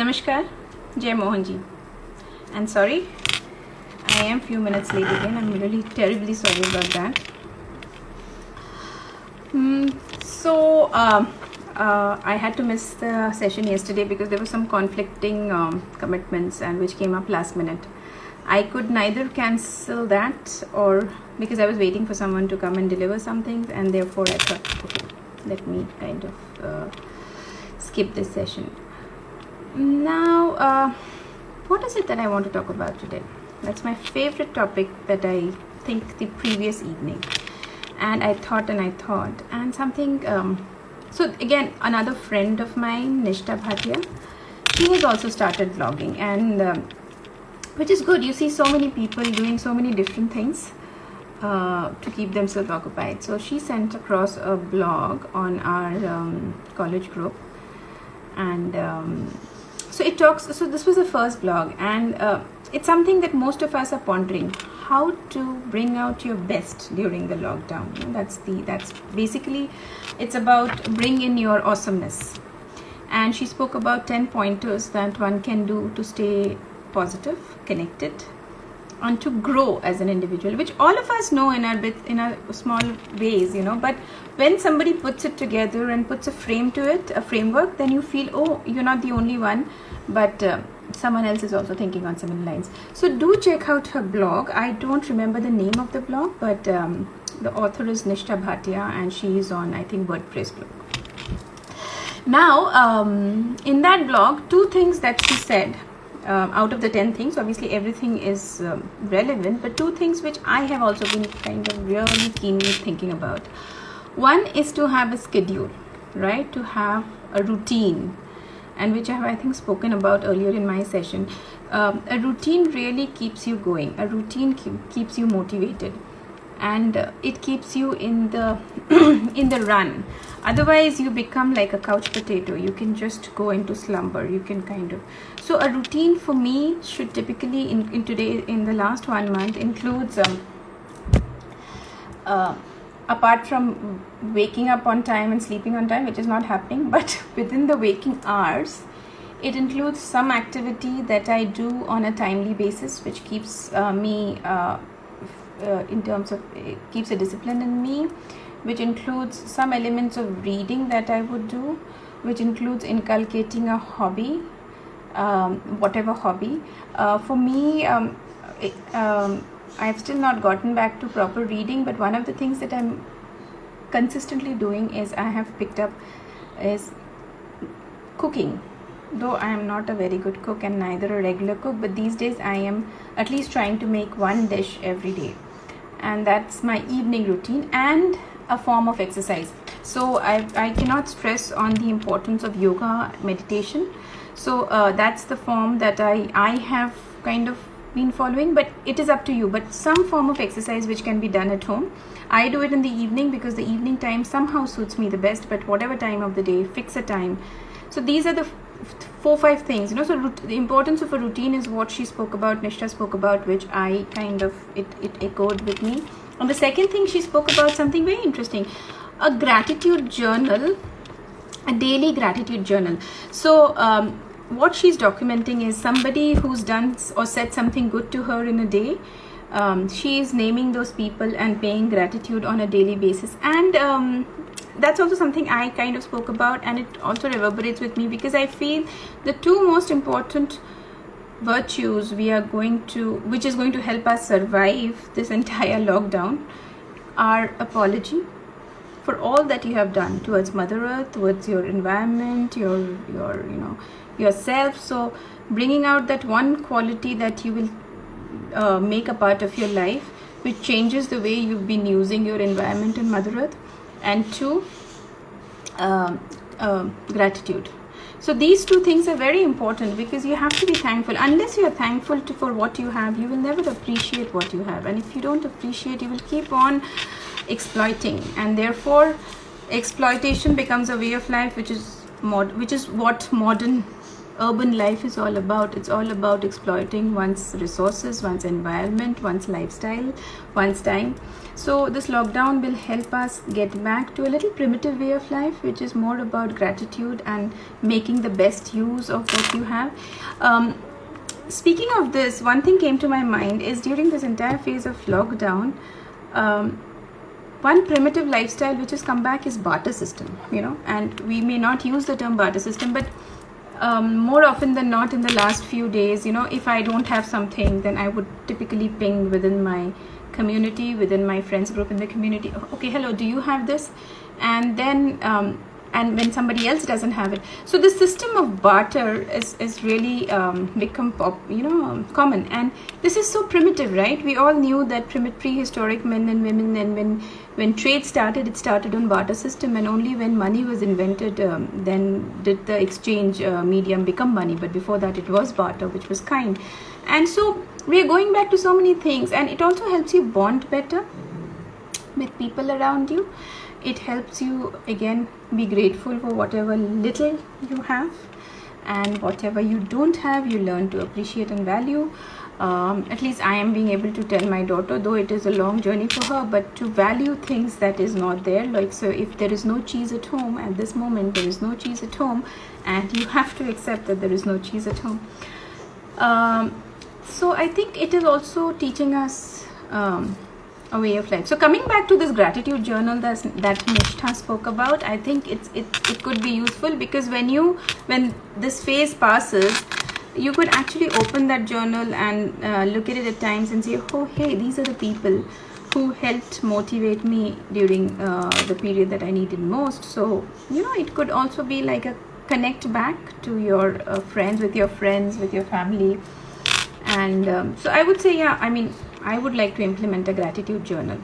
Namaskar, Jai Mohan ji. And sorry, I am few minutes late again. I'm really terribly sorry about that. I had to miss the session yesterday because there were some conflicting commitments and which came up last minute. I could neither cancel that or because I was waiting for someone to come and deliver something, and therefore I thought, okay, let me kind of skip this session. Now, what is it that I want to talk about today? That's my favorite topic that I think the previous evening. And I thought and something, so again, another friend of mine, Nishta Bhatia, she has also started vlogging, and which is good. You see so many people doing so many different things to keep themselves occupied. So she sent across a blog on our college group, and so it talks, so this was the first blog, and it's something that most of us are pondering, how to bring out your best during the lockdown. You know, that's basically, it's about bring in your awesomeness. And she spoke about 10 pointers that one can do to stay positive, connected, and to grow as an individual, which all of us know in our small ways, you know. But when somebody puts it together and puts a frame to it, a framework, then you feel, oh, you're not the only one, but someone else is also thinking on similar lines. So do check out her blog. I don't remember the name of the blog, but the author is Nishta Bhatia, and she is on, I think, WordPress blog. Now, in that blog, 2 things that she said, out of the 10 things, obviously everything is relevant, but 2 things which I have also been kind of really keenly thinking about. One is to have a schedule, right? To have a routine, and which I have, I think, spoken about earlier in my session. A routine really keeps you going. A routine keeps you motivated, and it keeps you in the in the run. Otherwise you become like a couch potato. You can just go into slumber. You can kind of, so a routine for me should typically in the last 1 month includes apart from waking up on time and sleeping on time, which is not happening, but within the waking hours, it includes some activity that I do on a timely basis, which keeps me in terms of, it keeps a discipline in me, which includes some elements of reading that I would do, which includes inculcating a hobby, whatever hobby. For me, I've still not gotten back to proper reading, but one of the things that I'm consistently doing is I have picked up is cooking. Though I am not a very good cook and neither a regular cook, but these days I am at least trying to make 1 dish every day, and that's my evening routine and a form of exercise. So I cannot stress on the importance of yoga, meditation. So that's the form that I have kind of been following, but it is up to you. But some form of exercise which can be done at home. I do it in the evening because the evening time somehow suits me the best, but whatever time of the day, fix a time. So these are the 4-5 things, you know. So the importance of a routine is what she spoke about, Nishta spoke about, which I kind of, it echoed with me. And the second thing, she spoke about something very interesting, a gratitude journal, a daily gratitude journal. So what she's documenting is somebody who's done or said something good to her in a day. She is naming those people and paying gratitude on a daily basis, and that's also something I kind of spoke about, and it also reverberates with me because I feel the 2 most important virtues which is going to help us survive this entire lockdown are apology for all that you have done towards Mother Earth, towards your environment, your you know, yourself. So bringing out that one quality that you will make a part of your life, which changes the way you've been using your environment and Mother Earth. And 2, gratitude. So these 2 things are very important because you have to be thankful. Unless you are thankful for what you have, you will never appreciate what you have. And if you don't appreciate, you will keep on exploiting, and therefore exploitation becomes a way of life, which is what modern urban life is all about. It's all about exploiting one's resources, one's environment, one's lifestyle, one's time. So this lockdown will help us get back to a little primitive way of life, which is more about gratitude and making the best use of what you have. Speaking of this, one thing came to my mind is during this entire phase of lockdown, one primitive lifestyle which has come back is barter system, and we may not use the term barter system, but more often than not in the last few days, if I don't have something, then I would typically ping within my community, within my friends group in the community, okay, hello, do you have this? And then and when somebody else doesn't have it, so the system of barter is really become common. And this is so primitive, right? We all knew that prehistoric men and women, and when trade started, it started on barter system, and only when money was invented, then did the exchange medium become money. But before that, it was barter, which was kind. And so we are going back to so many things, and it also helps you bond better with people around you. It helps you again be grateful for whatever little you have, and whatever you don't have, you learn to appreciate and value. At least I am being able to tell my daughter, though it is a long journey for her, but to value things that is not there. Like, so if there is no cheese at home at this moment, there is no cheese at home, and you have to accept that there is no cheese at home. So I think it is also teaching us a way of life. So coming back to this gratitude journal that Nishtha spoke about, I think it could be useful, because when this phase passes, you could actually open that journal and look at it at times and say, oh hey, these are the people who helped motivate me during the period that I needed most. So it could also be like a connect back to your friends, with your family. And so I would say, I would like to implement a gratitude journal.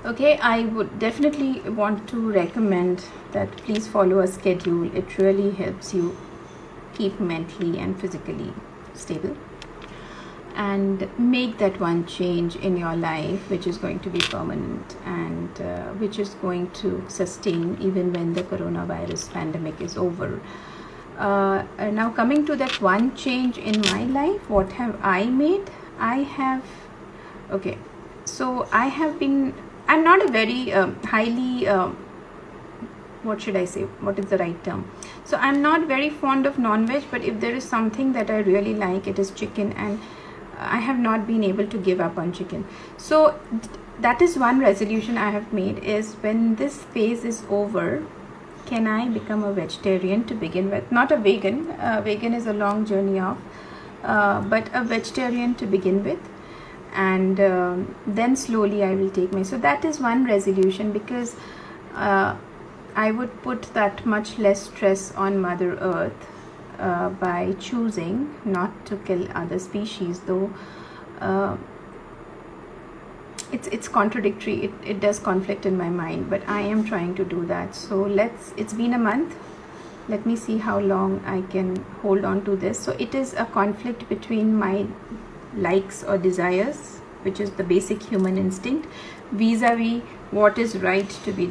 Okay, I would definitely want to recommend that please follow a schedule. It really helps you keep mentally and physically stable, and make that one change in your life which is going to be permanent, and which is going to sustain even when the coronavirus pandemic is over. Now coming to that one change in my life, what have I made? So I'm not a very highly, what should I say, what is the right term? So I'm not very fond of non-veg, but if there is something that I really like, it is chicken, and I have not been able to give up on chicken. So that is one resolution I have made, is when this phase is over, can I become a vegetarian to begin with? Not a vegan. Vegan is a long journey off. But a vegetarian to begin with, and then slowly I will take so that is one resolution, because I would put that much less stress on Mother Earth by choosing not to kill other species, though it's contradictory. It does conflict in my mind, but I am trying to do that. So it's been a month. Let me see how long I can hold on to this. So it is a conflict between my likes or desires, which is the basic human instinct, vis-a-vis what is rightfully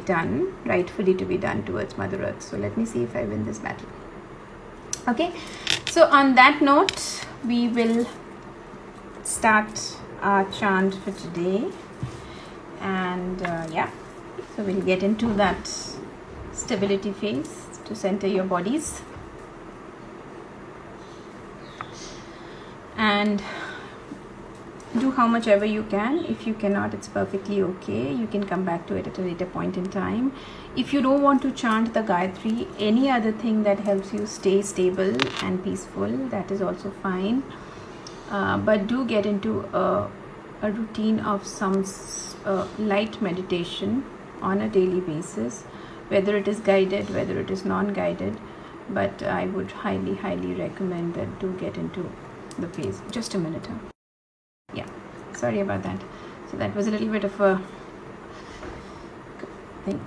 to be done towards Mother Earth. So let me see if I win this battle. Okay, so on that note, we will start our chant for today. And so we'll get into that stability phase to center your bodies. And do how much ever you can. If you cannot, it's perfectly okay. You can come back to it at a later point in time. If you don't want to chant the Gayatri, any other thing that helps you stay stable and peaceful, that is also fine. But do get into a routine of some light meditation on a daily basis, whether it is guided, whether it is non-guided. But I would highly recommend that do get into the phase. Just a minute. Yeah, sorry about that. So that was a little bit of a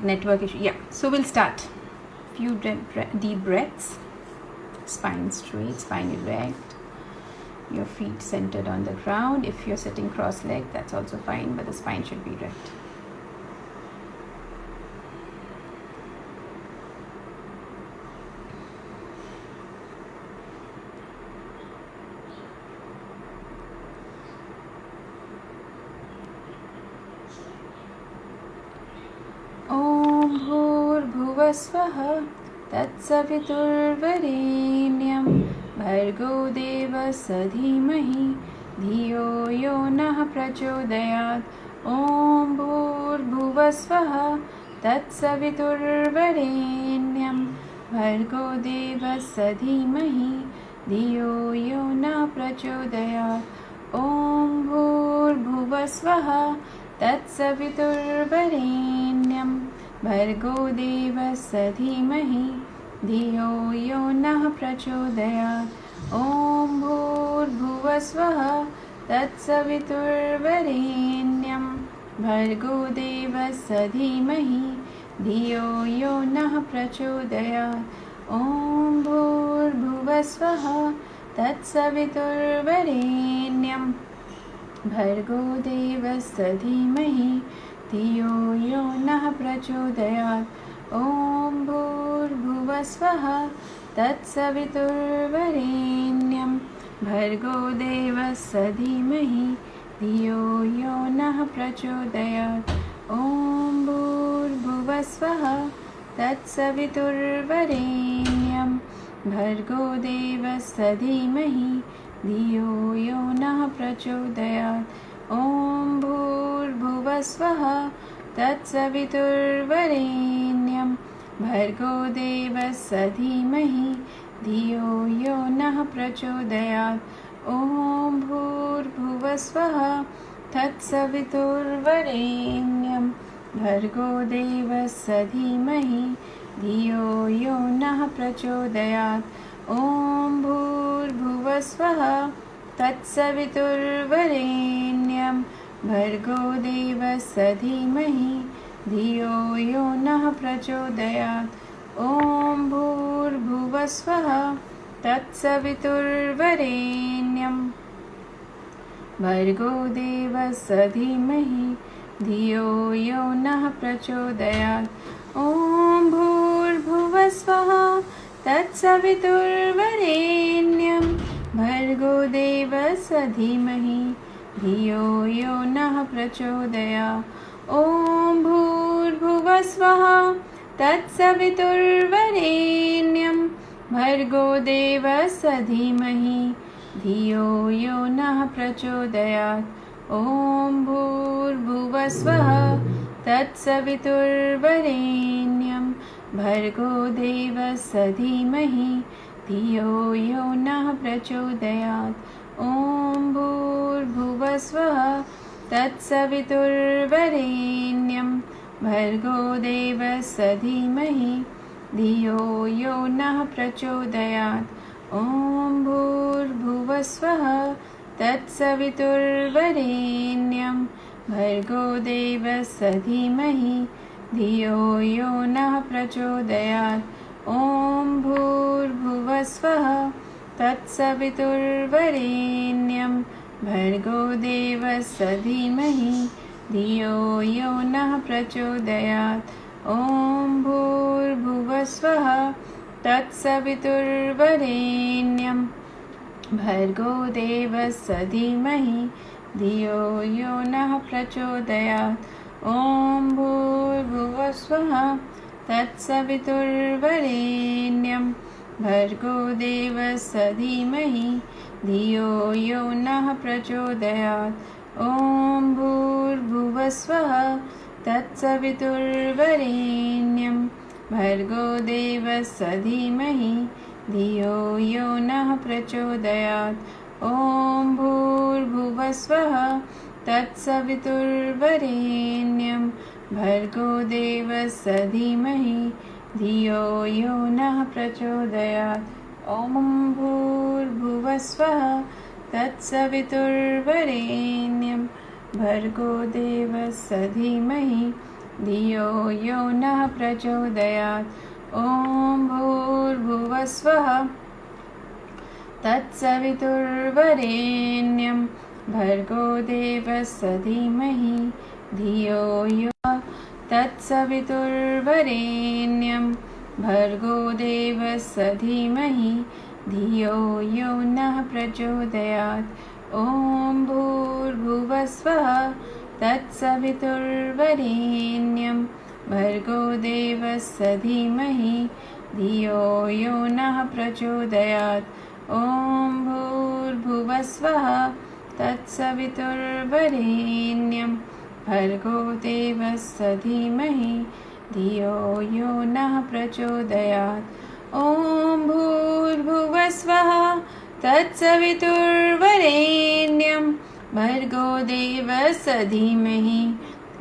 network issue. Yeah, so we'll start. Few deep breaths. Spine straight, spine erect. Your feet centered on the ground. If you're sitting cross-legged, that's also fine, but the spine should be erect. भूर्भुवस्वः तत्सवितुर्वरेण्यं भर्गो देवस्य धीमहि धियो यो नः प्रचोदयात्। ॐ भूर्भुवस्वः तत्सवितुर्वरेण्यं भर्गो देवस्य धीमहि धियो यो नः प्रचोदयात्। ॐ भूर्भुवस्वः तत्सवितुर्वरेण्यं भर्गो देवस्य धीमहि धियो यो नः प्रचोदयात्। ॐ भूर्भुवस्वः तत्सवितुर्वरेण्यं भर्गो देवस्य धीमहि धियो यो नः प्रचोदयात्। ॐ भूर्भुवस्वः तत्सवितुर्वरेण्यं भर्गो देवस्य धीमहि धियो यो नः प्रचोदयात्। ॐ भूर्भुवस्वः तत्सवितुर्वरेण्यं भर्गो देवस्य धीमहि धियो यो नः प्रचोदयात्। ॐ भूर्भुवस्वः तत्सवितुर्वरेण्यं भर्गो देवस्य धीमहि धियो यो नः प्रचोदयात्। ॐ भूर्भुवस्वः तत्सवितुर्वरेण्यं भर्गो देवस्य धीमहि धियो यो नः प्रचोदयात्। ॐ भूर्भुवस्वः तत्सवितुर्वरेण्यं भर्गो देवस्य धीमहि धियो यो नः प्रचोदयात्। ॐ भूर्भुवस्वः तत्सवितुर्वरेण्यं भर्गो देवस्य धीमहि धियो यो नः प्रचोदयात्। ॐ भूर्भुवस्वः तत्सवितुर्वरेण्यं भर्गो देवस्य धीमहि धियो यो नः प्रचोदयात्। ॐ भूर्भुवस्वः तत्सवितुर्वरेण्यं भर्गो देवस्य धीमहि धियो यो नः प्रचोदयात्। ॐ भूर्भुवस्वः तत्सवितुर्वरेण्यं भर्गो देवस्य धीमहि धियो यो नः प्रचोदयात्। ॐ भूर्भुवस्वः तत्सवितुर्वरेण्यं भर्गो देवस्य धीमहि धियो यो नः प्रचोदयात्। ॐ भूर्भुवस्वः तत्सवितुर्वरेण्यं भर्गो देवस्य धीमहि धियो यो नः प्रचोदयात्। ॐ भूर्भुवस्वः तत्सवितुर्वरेण्यं भर्गो देवस्य धीमहि धियो यो नः प्रचोदयात्। ॐ भूर्भुवस्वः तत्सवितुर्वरेण्यं भर्गो देवस्य धीमहि धियो यो नः प्रचोदयात्। ॐ भूर्भुवस्वः तत्सवितुर्वरेण्यं भर्गो देवस्य धीमहि धियो यो नः प्रचोदयात्। ॐ भूर्भुवस्वः तत्सवितुर्वरेण्यं भर्गो देवस्य धीमहि धियो यो नः प्रचोदयात्। ॐ भूर्भुवस्वः तत्सवितुर्वरेण्यं भर्गो देवस्य धीमहि धियो यो नः प्रचोदयात्। ॐ भूर्भुवस्वः तत्सवितुर्वरेण्यं भर्गो देवस्य धीमहि धियो यो नः प्रचोदयात्। ॐ भूर्भुवस्वः तत्सवितुर्वरेण्यं भर्गो देवस्य धीमहि धियो यो नः प्रचोदयात्। ॐ भूर्भुवस्वः तत्सवितुर्वरेण्यं भर्गो देवस्य धीमहि धियो यो तत्सवितुर्वरेण्यं भर्गो देवस्य धीमहि धियो यो नः प्रचोदयात्। ॐ भूर्भुवस्वः तत्सवितुर्वरेण्यं भर्गो देवस्य धीमहि धियो यो नः प्रचोदयात् ॐ भूर्भुवस्वः तत्सवितुर्वरेण्यं भर्गो देवस्य धीमहि धियो यो नः प्रचोदयात् ॐ भूर्भुवस्वः तत्सवितुर्वरेण्यं भर्गो देवस्य धीमहि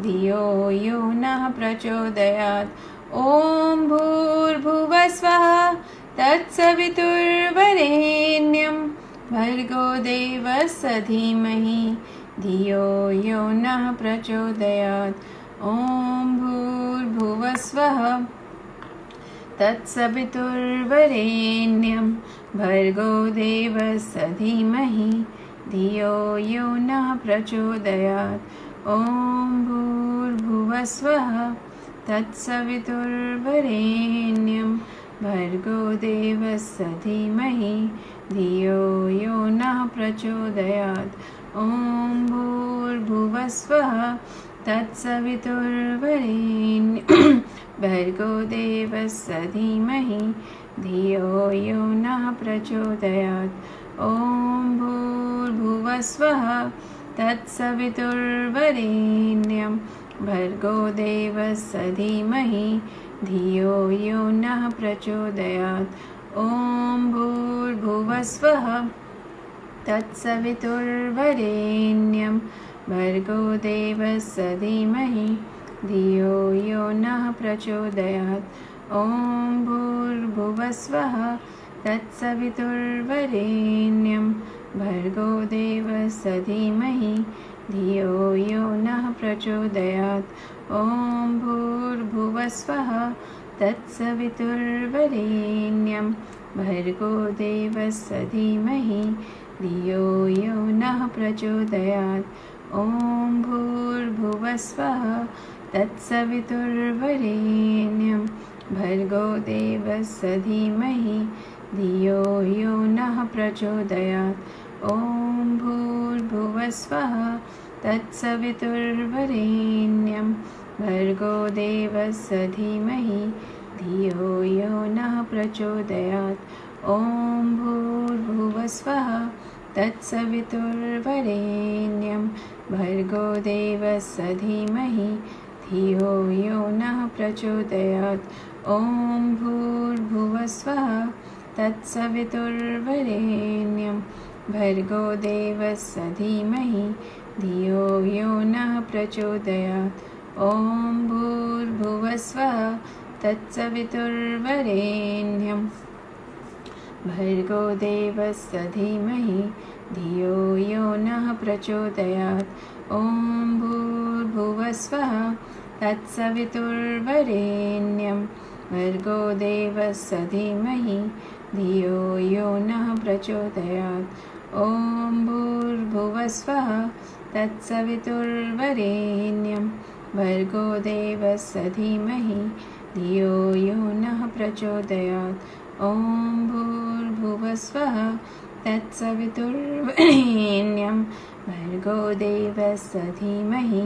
धियो यो नः प्रचोदयात् ॐ भूर्भुवस्वः तत्सवितुर्वरेण्यं भर्गो देवस्य धीमहि धियो यो नः प्रचोदयात् ॐ भूर्भुवस्वः तत्सवितुर्वरेण्यं भर्गो देवस्य धीमहि धियो यो नः प्रचोदयात् ॐ भूर्भुवस्वः तत्सवितुर्वरेण्यं भर्गो देवस्य धीमहि धियो यो नः प्रचोदयात् ॐ भूर्भुवस्वः तत्सवितुर्वरेण्यं भर्गो देवस्य धीमहि धियो यो नः प्रचोदयात् ॐ भूर्भुवस्वः तत्सवितुर्वरेण्यं भर्गो देवस्य धीमहि धियो यो नः प्रचोदयात् ॐ भूर्भुवस्वः तत्सवितुर्वरेण्यं भर्गो देवस्य धीमहि धियो यो नः प्रचोदयात् ॐ भूर्भुवस्वः तत्सवितुर्वरेण्यं भर्गो देवस्य धीमहि धियो यो नः प्रचोदयात् ॐ भूर्भुवस्वः तत्सवितुर्वरेण्यं भर्गो देवस्य धीमहि धियो यो नः प्रचोदयात् ॐ भूर्भुवस्वः तत्सवितुर्वरेण्यं भर्गो देवस्य धीमहि धियो यो नः प्रचोदयात् ॐ भूर्भुवस्वः तत्सवितुर्वरेण्यं भर्गो देवस्य धीमहि धियो यो नः प्रचोदयात् ॐ भूर्भुवस्वः तत्सवितुर्वरेण्यं भर्गो देवस्य धीमहि धियो यो नः प्रचोदयात् ॐ भूर्भुवस्वः तत्सवितुर्वरेण्यं भर्गो देवस्य धीमहि धियो यो नः प्रचोदयात् ॐ भूर्भुवस्वः तत्सवितुर्वरेण्यं भर्गो देवस्य धीमहि धियो यो नः प्रचोदयात् ॐ भूर्भुवस्वः तत्सवितुर्वरेण्यं भर्गो देवस्य धीमहि धियो यो नः प्रचोदयात् ॐ भूर्भुवस्वः तत्सवितुर्वरेण्यं भर्गो देवस्य धीमहि धियो यो नः प्रचोदयात् ॐ भूर्भुवस्वः तत्सवितुर्वरेण्यं भर्गो देवस्य धीमहि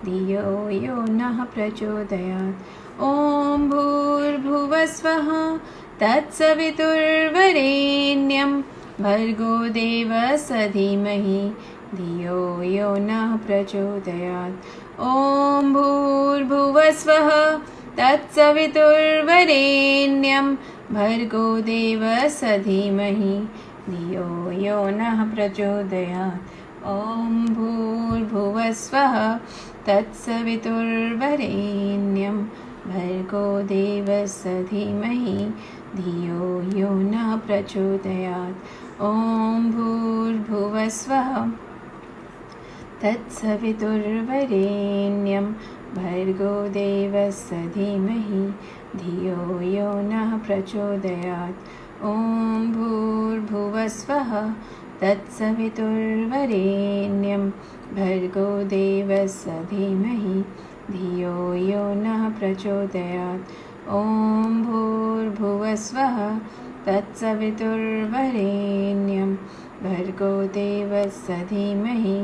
धियो यो नः प्रचोदयात् ॐ भूर्भुवस्वः तत्सवितुर्वरेण्यं भर्गो देवस्य धीमहि धियो यो नः प्रचोदयात् ॐ भूर्भुवस्वः तत्सवितुर्वरेण्यं भर्गो देवस्य धीमहि धियो यो नः प्रचोदयात् ॐ भूर्भुवस्वः तत्सवितुर्वरेण्यं भर्गो देवस्य धीमहि धियो यो नः प्रचोदयात् ॐ भूर्भुवस्वः तत्सवितुर्वरेण्यं भर्गो देवस्य धीमहि धियो यो नः प्रचोदयात् ॐ भूर्भुवस्वः तत्सवितुर्वरेण्यं भर्गो देवस्य धीमहि धियो यो नः प्रचोदयात् ॐ भूर्भुवस्वः तत्सवितुर्वरेण्यं भर्गो देवस्य धीमहि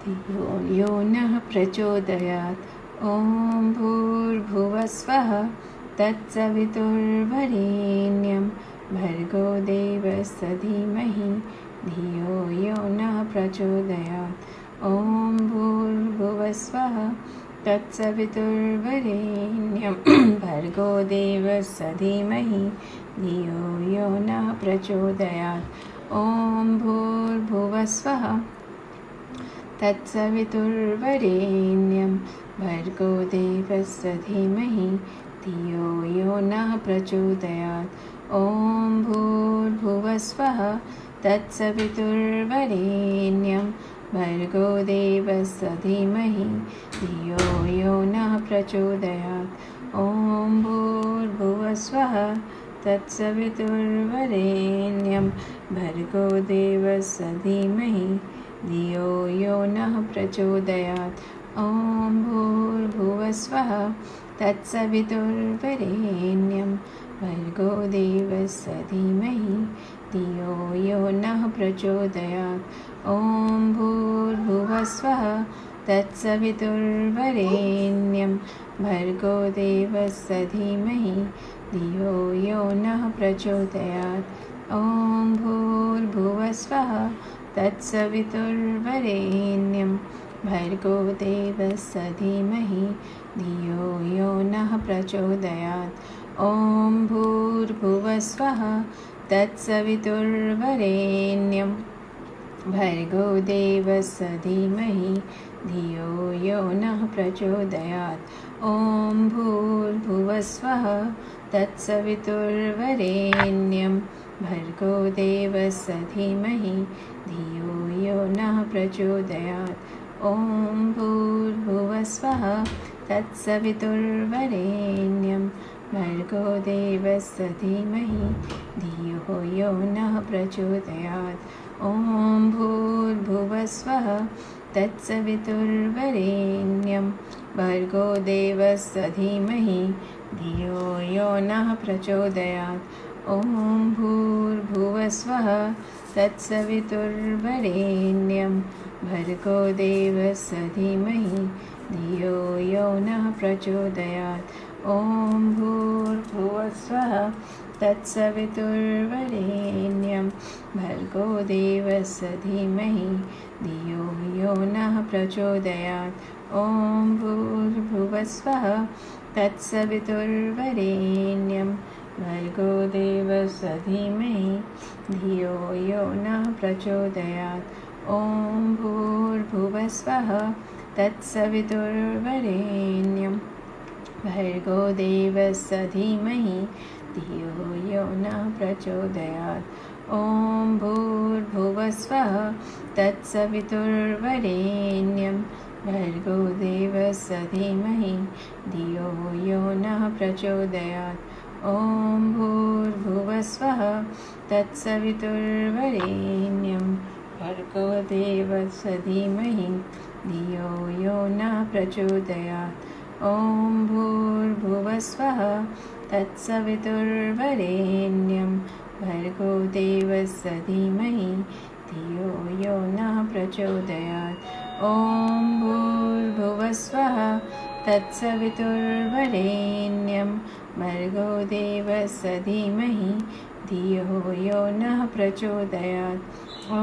धियो यो नः प्रचोदयात् ॐ ॐ भूर्भुवस्वः तत्सवितुर्वरेण्यं भर्गो देवस्य धीमहि धियो यो नः प्रचोदयात् ॐ भूर्भुवस्वः तत्सवितुर्वरेण्यं भर्गो देवस्य धीमहि धियो यो नः प्रचोदयात् ॐ भूर्भुवस्वः तत्सवितुर्वरेण्यं भर्गो देवस्य धीमहि धियो यो नः प्रचोदयात् ॐ भूर्भुवस्वः तत्सवितुर्वरेण्यं भर्गो देवस्य धीमहि धियो यो नः प्रचोदयात् ॐ भूर्भुवस्वः तत्सवितुर्वरेण्यं भर्गो देवस्य धीमहि धियो यो नः प्रचोदयात् ॐ भूर्भुवस्वः तत्सवितुर्वरेण्यं भर्गो देवस्य धीमहि धियो यो नः प्रचोदयात् ॐ भूर्भुवस्वः तत्सवितुर्वरेण्यं भर्गो देवस्य धीमहि धियो यो नः प्रचोदयात् ॐ भूर्भुवस्वः तत्सवितुर्वरेण्यं भर्गो देवस्य धीमहि धियो यो नः प्रचोदयात् ॐ भूर्भुवस्वः तत्सवितुर्वरेण्यं भर्गो देवस्य धीमहि धियो यो नः प्रचोदयात् ॐ भूर्भुवस्वः तत्सवितुर्वरेण्यं भर्गो देवस्य धीमहि धियो यो नः प्रचोदयात् ॐ भूर्भुवस्वः तत्सवितुर्वरेण्यं भर्गो देवस्य धीमहि धियो यो नः प्रचोदयात् ॐ भूर्भुवस्वः तत्सवितुर्वरेण्यं भर्गो देवस्य धीमहि धियो यो नः प्रचोदयात् ॐ भूर्भुवस्वः तत्सवितुर्वरेण्यं भर्गो देवस्य धीमहि धियो यो नः प्रचोदयात् ॐ भूर्भुवस्वः तत्सवितुर्वरेण्यं भर्गो देवस्य धीमहि धियो यो नः प्रचोदयात् ॐ भूर्भुवस्वः तत्सवितुर्वरेण्यं भर्गो देवस्य धीमहि धियो यो नः प्रचोदयात् ॐ भूर्भुवस्वः तत्सवितुर्वरेण्यं भर्गो देवस्य धीमहि धियो यो नः प्रचोदयात् ॐ भूर्भुवस्वः तत्सवितुर्वरेण्यं भर्गो देवस्य धीमहि धियो यो नः प्रचोदयात् ॐ भूर्भुवस्वः तत्सवितुर्वरेण्यं भर्गो देवस्य धीमहि धियो यो नः प्रचोदयात् ॐ भूर्भुवस्वः तत्सवितुर्वरेण्यं भर्गो देवस्य धीमहि धियो यो नः प्रचोदयात् ॐ भूर्भुवस्वः तत्सवितुर्वरेण्यं भर्गो देवस्य धीमहि धियो यो नः प्रचोदयात् ॐ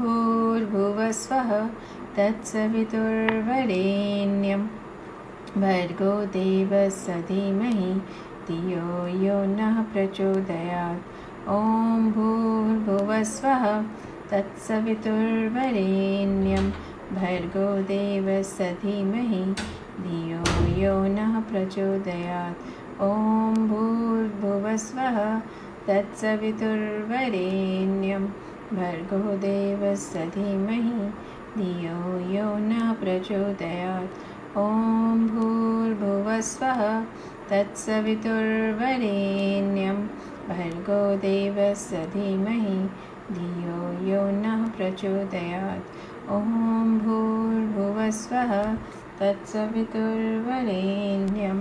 भूर्भुवस्वः तत्सवितुर्वरेण्यं भर्गो देवस्य धीमहि धियो यो नः प्रचोदयात् ॐ भूर्भुवस्वः तत्सवितुर्वरेण्यं भर्गो देवस्य धीमहि धियो यो नः प्रचोदयात् ॐ भूर्भुवस्वः तत्सवितुर्वरेण्यं भर्गो देवस्य धीमहि धियो यो नः प्रचोदयात् ॐ भूर्भुवस्वः तत्सवितुर्वरेण्यं भर्गो देवस्य धीमहि धियो यो नः प्रचोदयात् ॐ भूर्भुवस्वः तत्सवितुर्वरेण्यं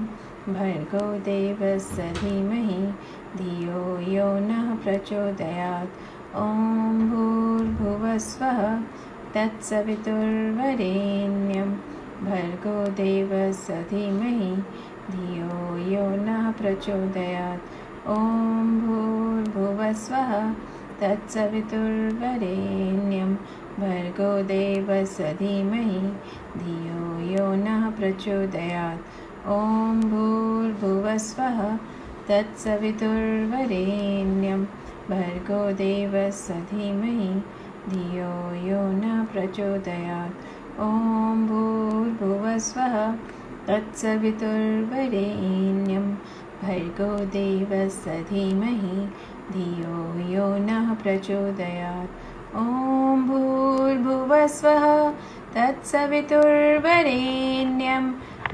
भर्गो देवस्य धीमहि धियो यो नः प्रचोदयात् ॐ भूर्भुवस्वः तत्सवितुर्वरेण्यं भर्गो देवस्य धीमहि धियो यो नः प्रचोदयात् ॐ भूर्भुवस्वः तत्सवितुर्वरेण्यं भर्गो देवस्य धीमहि धियो यो नः प्रचोदयात् ॐ भूर्भुवस्वः तत्सवितुर्वरेण्यं भर्गो देवस्य धीमहि धियो यो नः प्रचोदयात् ॐ भूर्भुवस्वः तत्सवितुर्वरेण्यं भर्गो देवस्य धीमहि धियो यो नः प्रचोदयात् ॐ भूर्भुवस्वः तत्सवितुर्वरेण्यं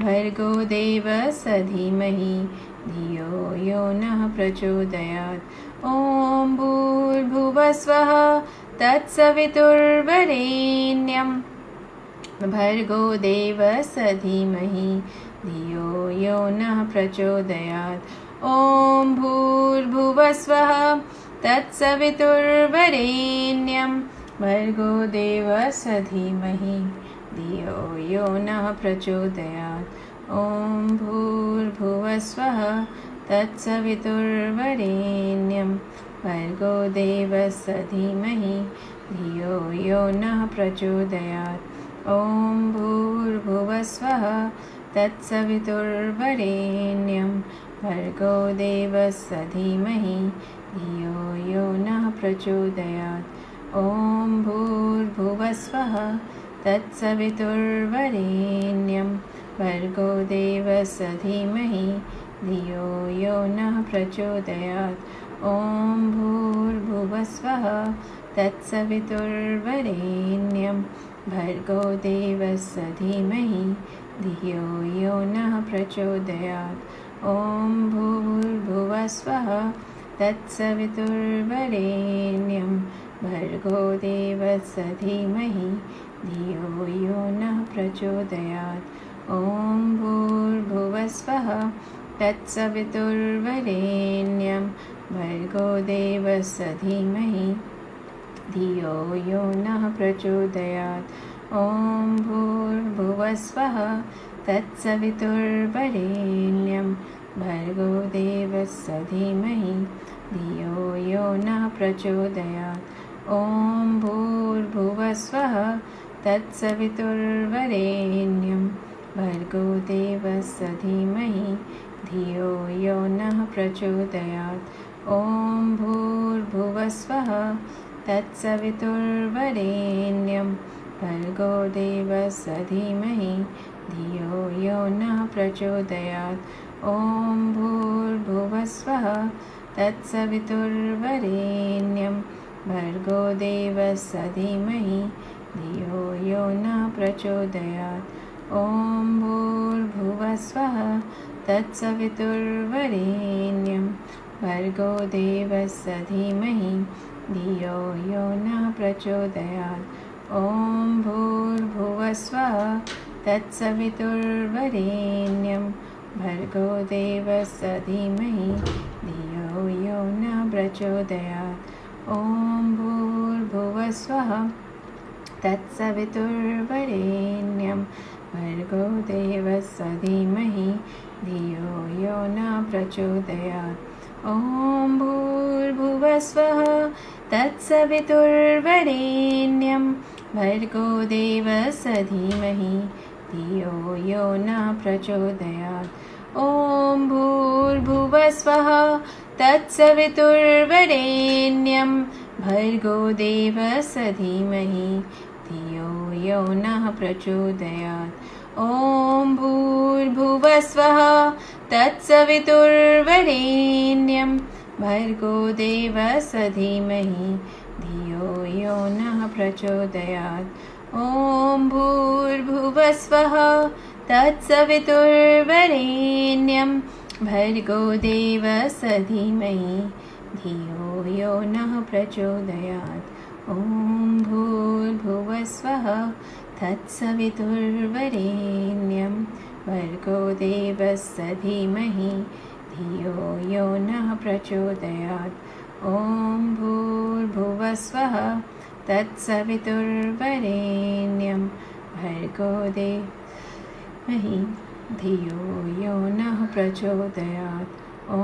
भर्गो देवस्य धीमहि धियो यो नः प्रचोदयात् ॐ भूर्भुवस्वः तत्सवितुर्वरेण्यं भर्गो देवस्य धीमहि धियो यो नः प्रचोदयात् ॐ भूर्भुवस्वः तत्सवितुर्वरेण्यं भर्गो देवस्य धीमहि धियो यो नः प्रचोदयात् ॐ भूर्भुवस्वः तत्सवितुर्वरेण्यं भर्गो देवस्य धीमहि धियो यो नः प्रचोदयात् ॐ भूर्भुवस्वः तत्सवितुर्वरेण्यं भर्गो देवस्य धीमहि धियो यो नः प्रचोदयात् ॐ भूर्भुवस्वः तत्सवितुर्वरेण्यं भर्गो देवस्य धीमहि धियो यो नः प्रचोदयात् ॐ भूर्भुवस्वः तत्सवितुर्वरेण्यं भर्गो देवस्य धीमहि धियो यो नः प्रचोदयात् ॐ भूर्भुवस्वः तत्सवितुर्वरेण्यं भर्गो देवस्य धीमहि धियो यो नः प्रचोदयात् ॐ भूर्भुवस्वः तत्सवितुर्वरेण्यं भर्गो देवस्य धीमहि धियो यो नः प्रचोदयात् ॐ भूर्भुवस्वः तत्सवितुर्वरेण्यं भर्गो देवस्य धीमहि धियो यो नः प्रचोदयात् ॐ भूर्भुवस्वः तत्सवितुर्वरेण्यं भर्गो देवस्य धीमहि धियो यो नः प्रचोदयात् ॐ भूर्भुवस्वः तत्सवितुर्वरेण्यं भर्गो देवस्य धीमहि धियो यो नः प्रचोदयात् ॐ भूर्भुवस्वः तत्सवितुर्वरेण्यं भर्गो देवस्य धीमहि धियो यो नः प्रचोदयात् ॐ भूर्भुवस्वः तत्सवितुर्वरेण्यं भर्गो देवस्य धीमहि धियो यो नः प्रचोदयात् ॐ भूर्भुवस्वः तत्सवितुर्वरेण्यं भर्गो देवस्य धीमहि धियो यो नः प्रचोदयात् ॐ भूर्भुवस्वः तत्सवितुर्वरेण्यं भर्गो देवस्य धीमहि धियो यो नः प्रचोदयात् ॐ भूर्भुवस्वः तत्सवितुर्वरेण्यं भर्गो देवस्य धीमहि धियो यो नः प्रचोदयात् ॐ भूर्भुवस्वः तत्सवितुर्वरेण्यं भर्गो देवस्य धीमहि धियो यो नः प्रचोदयात् ॐ भूर्भुवस्वः तत्सवितुर्वरेण्यं भर्गो देवस्य धीमहि धियो यो नः प्रचोदयात् ॐ भूर्भुवस्वः तत्सवितुर्वरेण्यं भर्गो देवस्य धीमहि धियो यो नः प्रचोदयात् ॐ भूर्भुवस्वः तत्सवितुर्वरेण्यं भर्गो देवस्य धीमहि धियो यो नः प्रचोदयात् ॐ भूर्भुवस्वः तत्सवितुर्वरेण्यं भर्गो महि धियो यो नः प्रचोदयात् ॐ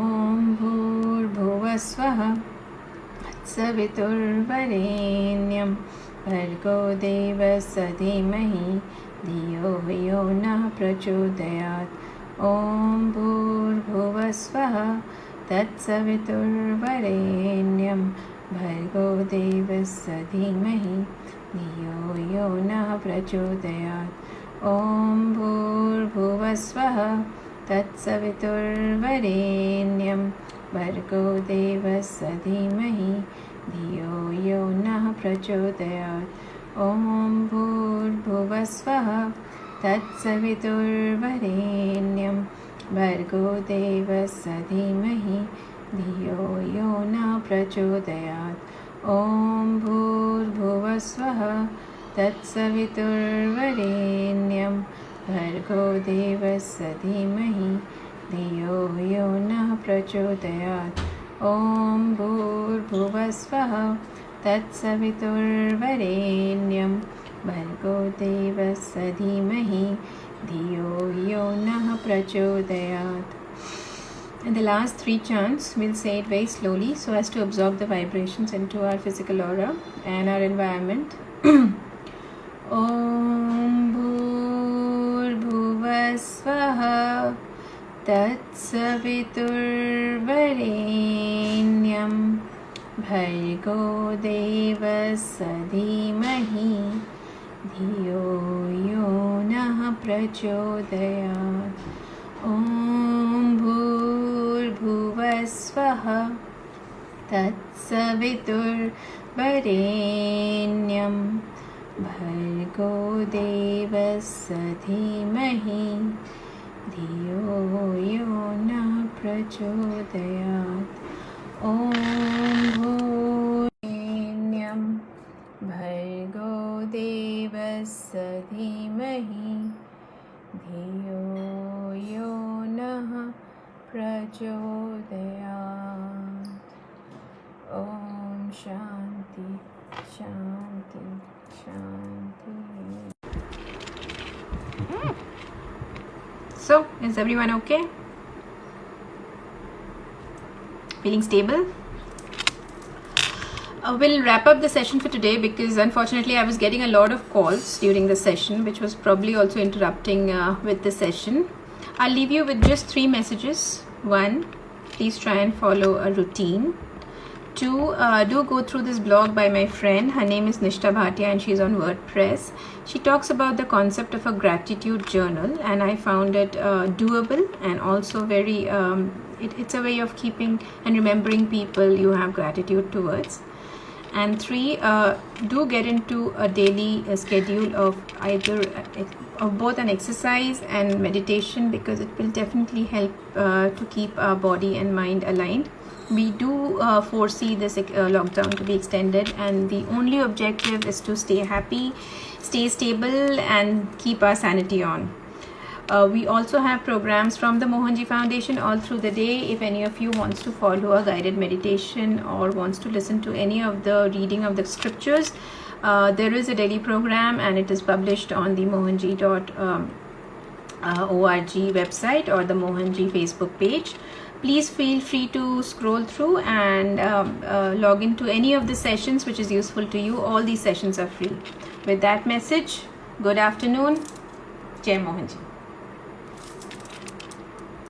भूर्भुवस्वः तत्सवितुर्वरेण्यं भर्गो देवस्य धीमहि धियो यो नः प्रचोदयात् ॐ भूर्भुवस्वः तत्सवितुर्वरेण्यं भर्गो देवस्य धीमहि धियो यो नः प्रचोदयात् ॐ भूर्भुवस्वः तत्सवितुर्वरेण्यं भर्गो देवस्य धीमहि धियो यो नः प्रचोदयात् ॐ भूर्भुवस्वः तत्सवितुर्वरेण्यं भर्गो देवस्य धीमहि धियो यो नः प्रचोदयात् ॐ भूर्भुवस्वः तत्सवितुर्वरेण्यं भर्गो देवस्य धीमहि धियो यो नः प्रचोदयात् ॐ भूर्भुवस्वः तत्सवितुर्वरेण्यं भर्गो देवस्य धीमहि धियो यो नः प्रचोदयात्. And the last three chants, we'll say it very slowly so as to absorb the vibrations into our physical aura and our environment. Om Bhurvasvaha Tatsaviturvarenyam Bhargo Devasya Dhimahi Dhiyo Yo Nah Prachodayat. Om Bhurvasvaha Tatsaviturvarenyam Bhargo Devasya Dhimahi Dhiyo Yo Nah Prachodayat. Om Bhurvasvaha Bhargo Devasya Dhimahi Dhiyo Yo Nah Prachodayat. Om Shanti Shanti Shanti. So, is everyone okay? Feeling stable? We'll wrap up the session for today because unfortunately I was getting a lot of calls during the session, which was probably also interrupting with the session. I'll leave you with just 3 messages. 1, please try and follow a routine. 2, do go through this blog by my friend. Her name is Nishtha Bhatia and she's on WordPress. She talks about the concept of a gratitude journal and I found it doable and also very, it's a way of keeping and remembering people you have gratitude towards. And 3, do get into a daily schedule of either of both an exercise and meditation because it will definitely help to keep our body and mind aligned. We do foresee this lockdown to be extended and the only objective is to stay happy, stay stable and keep our sanity on. We also have programs from the Mohanji Foundation all through the day. If any of you wants to follow a guided meditation or wants to listen to any of the reading of the scriptures, there is a daily program and it is published on the mohanji.org website or the Mohanji Facebook page. Please feel free to scroll through and log into any of the sessions which is useful to you. All these sessions are free. With that message, good afternoon. Jai Mohanji.